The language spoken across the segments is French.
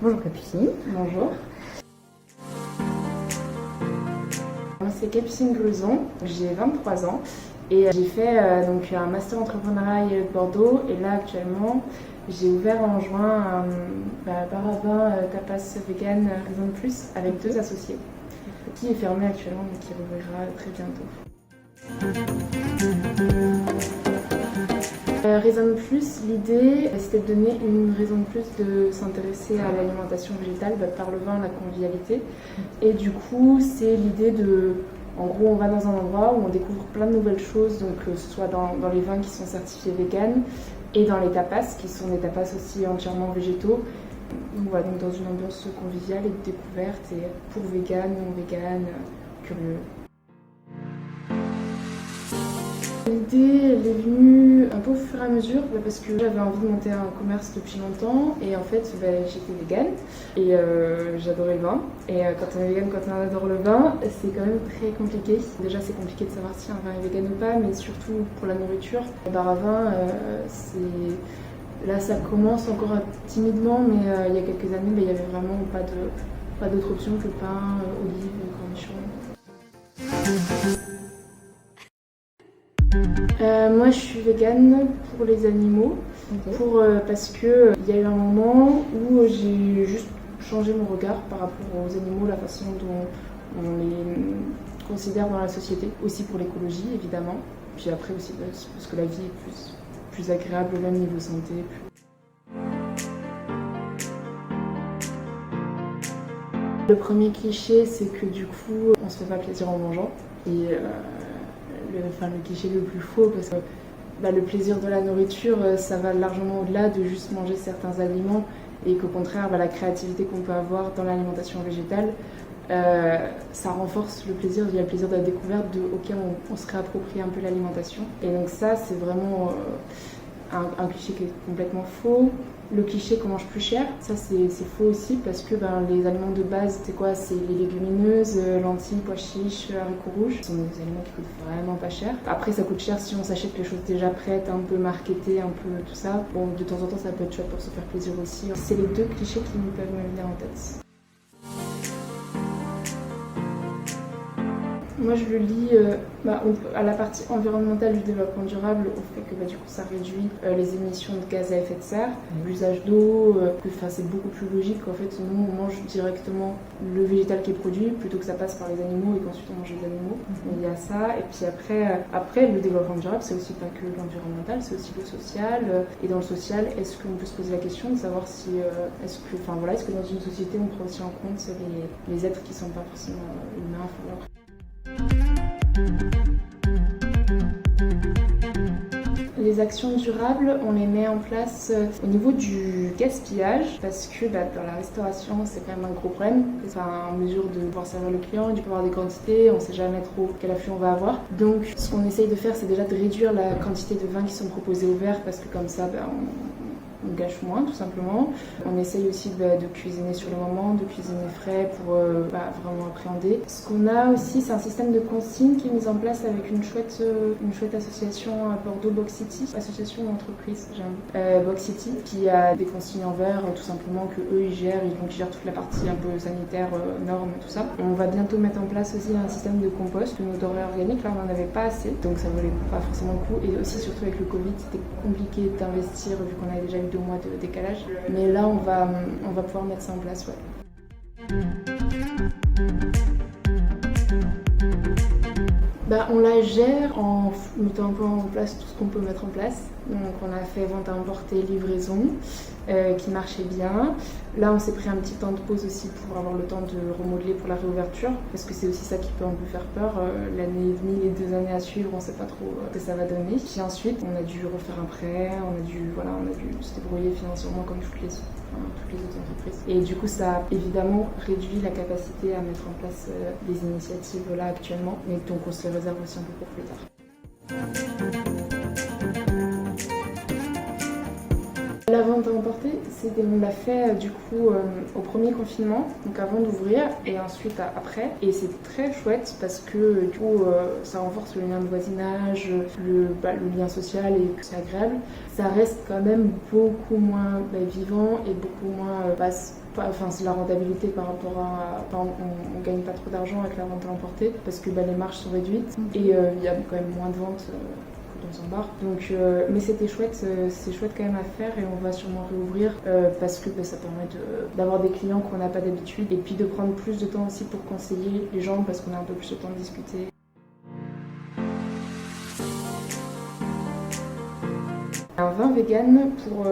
Bonjour Capucine. Bonjour. C'est Capucine Gluson, j'ai 23 ans et j'ai fait donc un master entrepreneuriat de Bordeaux et là actuellement j'ai ouvert en juin un bar à vin tapas vegan Raison de Plus avec 2 associés qui est fermé actuellement mais qui rouvrira très bientôt. Raison de Plus, l'idée c'était de donner une raison de plus de s'intéresser à l'alimentation végétale par le vin, la convivialité. Et du coup, c'est l'idée de, en gros, on va dans un endroit où on découvre plein de nouvelles choses, donc que ce soit dans les vins qui sont certifiés vegan et dans les tapas, qui sont des tapas aussi entièrement végétaux. Donc voilà, donc dans une ambiance conviviale et de découverte, et pour vegan, non vegan, curieux. L'idée, elle est venue un peu au fur et à mesure parce que j'avais envie de monter un commerce depuis longtemps et en fait j'étais végane et j'adorais le vin. Et quand on est végane, quand on adore le vin, c'est quand même très compliqué. Déjà c'est compliqué de savoir si un vin est vegan ou pas, mais surtout pour la nourriture. Le bar à vin, là ça commence encore timidement, mais il y a quelques années il n'y avait vraiment pas d'autre option que pain, olives, cornichons. Moi je suis végane pour les animaux, parce que il y a eu un moment où j'ai juste changé mon regard par rapport aux animaux, la façon dont on les considère dans la société, aussi pour l'écologie évidemment, puis après aussi parce que la vie est plus agréable, même niveau santé. Le premier cliché c'est que du coup on se fait pas plaisir en mangeant et le cliché le plus faux parce que le plaisir de la nourriture ça va largement au-delà de juste manger certains aliments et qu'au contraire la créativité qu'on peut avoir dans l'alimentation végétale ça renforce le plaisir, il y a le plaisir de la découverte on se réapproprie un peu l'alimentation et donc ça c'est vraiment un cliché qui est complètement faux. Le cliché qu'on mange plus cher, ça c'est faux aussi parce que les aliments de base, c'est quoi? C'est les légumineuses, lentilles, pois chiches, haricots rouges. Ce sont des aliments qui coûtent vraiment pas cher. Après ça coûte cher si on s'achète les choses déjà prêtes, un peu marketées, un peu tout ça. Bon, de temps en temps ça peut être chouette pour se faire plaisir aussi. C'est les 2 clichés qui peuvent me venir en tête. Moi je le lis à la partie environnementale du développement durable, au fait que du coup ça réduit les émissions de gaz à effet de serre, l'usage d'eau, c'est beaucoup plus logique qu'en fait nous on mange directement le végétal qui est produit plutôt que ça passe par les animaux et qu'ensuite on mange les animaux. Il y a ça, et puis après le développement durable c'est aussi pas que l'environnemental, c'est aussi le social, et dans le social est-ce qu'on peut se poser la question de savoir si est-ce que dans une société on prend aussi en compte les êtres qui sont pas forcément humains. Les actions durables, on les met en place au niveau du gaspillage parce que dans la restauration, c'est quand même un gros problème. C'est en mesure de pouvoir servir le client, de pouvoir avoir des quantités, on ne sait jamais trop quel afflux on va avoir. Donc ce qu'on essaye de faire, c'est déjà de réduire la quantité de vins qui sont proposés au verre parce que comme ça, on gâche moins tout simplement. On essaye aussi de cuisiner sur le moment, de cuisiner frais pour vraiment appréhender. Ce qu'on a aussi, c'est un système de consigne qui est mis en place avec une chouette association à Bordeaux, Box City, association d'entreprise, Box City, qui a des consignes en verre tout simplement que eux ils gèrent toute la partie un peu sanitaire, normes, tout ça. On va bientôt mettre en place aussi un système de compost, de nos denrées organiques, là on n'en avait pas assez, donc ça valait pas forcément le coup. Et aussi surtout avec le Covid, c'était compliqué d'investir vu qu'on avait déjà eu 2 mois de décalage, mais là on va pouvoir mettre ça en place. On la gère en mettant un peu en place tout ce qu'on peut mettre en place. Donc on a fait vente à emporter, livraison, qui marchait bien. Là on s'est pris un petit temps de pause aussi pour avoir le temps de remodeler pour la réouverture, parce que c'est aussi ça qui peut un peu faire peur. L'année et demie, les 2 années à suivre, on ne sait pas trop ce que ça va donner. Puis ensuite on a dû refaire un prêt, on a dû se débrouiller financièrement comme toutes les autres entreprises. Et du coup ça a évidemment réduit la capacité à mettre en place des initiatives là actuellement, mais donc on se les réserve aussi un peu pour plus tard. La vente à emporter, on l'a fait du coup au premier confinement, donc avant d'ouvrir, et ensuite après. Et c'est très chouette parce que du coup ça renforce le lien de voisinage, le lien social et c'est agréable. Ça reste quand même beaucoup moins vivant et beaucoup moins enfin c'est la rentabilité par rapport à, enfin, on gagne pas trop d'argent avec la vente à l'emporter parce que les marges sont réduites et il y a quand même moins de ventes dans un bar. Donc, mais c'était chouette, c'est chouette quand même à faire et on va sûrement réouvrir parce que ça permet d'avoir des clients qu'on n'a pas d'habitude et puis de prendre plus de temps aussi pour conseiller les gens parce qu'on a un peu plus de temps de discuter. Un vin vegan, pour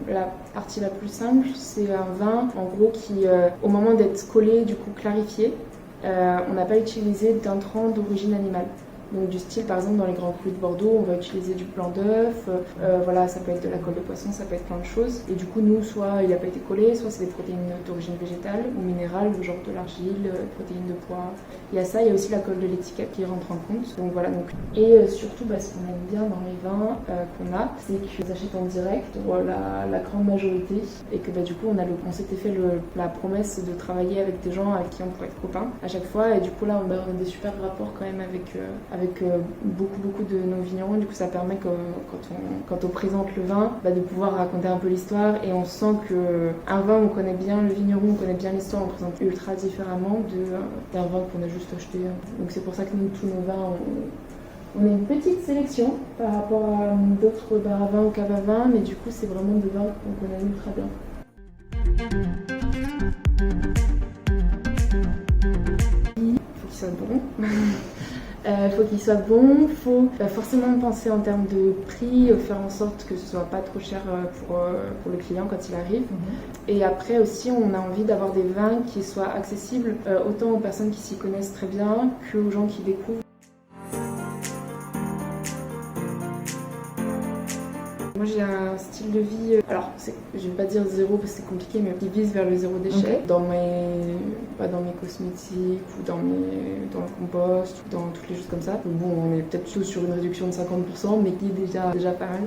la partie la plus simple, c'est un vin en gros qui, au moment d'être collé, du coup clarifié, on n'a pas utilisé d'intrants d'origine animale. Donc du style, par exemple, dans les grands crus de Bordeaux, on va utiliser du blanc d'œuf, voilà, ça peut être de la colle de poisson, ça peut être plein de choses. Et du coup, nous, soit il n'a pas été collé, soit c'est des protéines d'origine végétale ou minérale, genre de l'argile, protéines de pois. Il y a ça, il y a aussi la colle de l'étiquette qui rentre en compte. Donc voilà, donc. Et surtout, ce qu'on aime bien dans les vins qu'on a, c'est qu'ils achètent en direct pour la grande majorité et que du coup, on s'était fait la promesse de travailler avec des gens avec qui on pourrait être copains à chaque fois. Et du coup, là, on a des super rapports quand même avec beaucoup de nos vignerons. Du coup, ça permet que quand on présente le vin, de pouvoir raconter un peu l'histoire et on sent qu'un vin, on connaît bien le vigneron, on connaît bien l'histoire, on présente ultra différemment d'un vin qu'on a juste acheté. Donc c'est pour ça que nous, tous nos vins, on a une petite sélection par rapport à d'autres bars à vin ou caves à vin, mais du coup, c'est vraiment des vins qu'on connaît ultra bien. Il faut qu'ils soient bons. Faut qu'il soit bon, faut forcément penser en termes de prix, faire en sorte que ce soit pas trop cher pour le client quand il arrive. Et après aussi, on a envie d'avoir des vins qui soient accessibles autant aux personnes qui s'y connaissent très bien qu'aux gens qui découvrent. Moi j'ai un style de vie, alors je vais pas dire zéro parce que c'est compliqué, mais qui vise vers le zéro déchet. Dans mes cosmétiques ou dans le compost ou dans toutes les choses comme ça. Donc bon, on est peut-être plutôt sur une réduction de 50%, mais qui est déjà pas mal.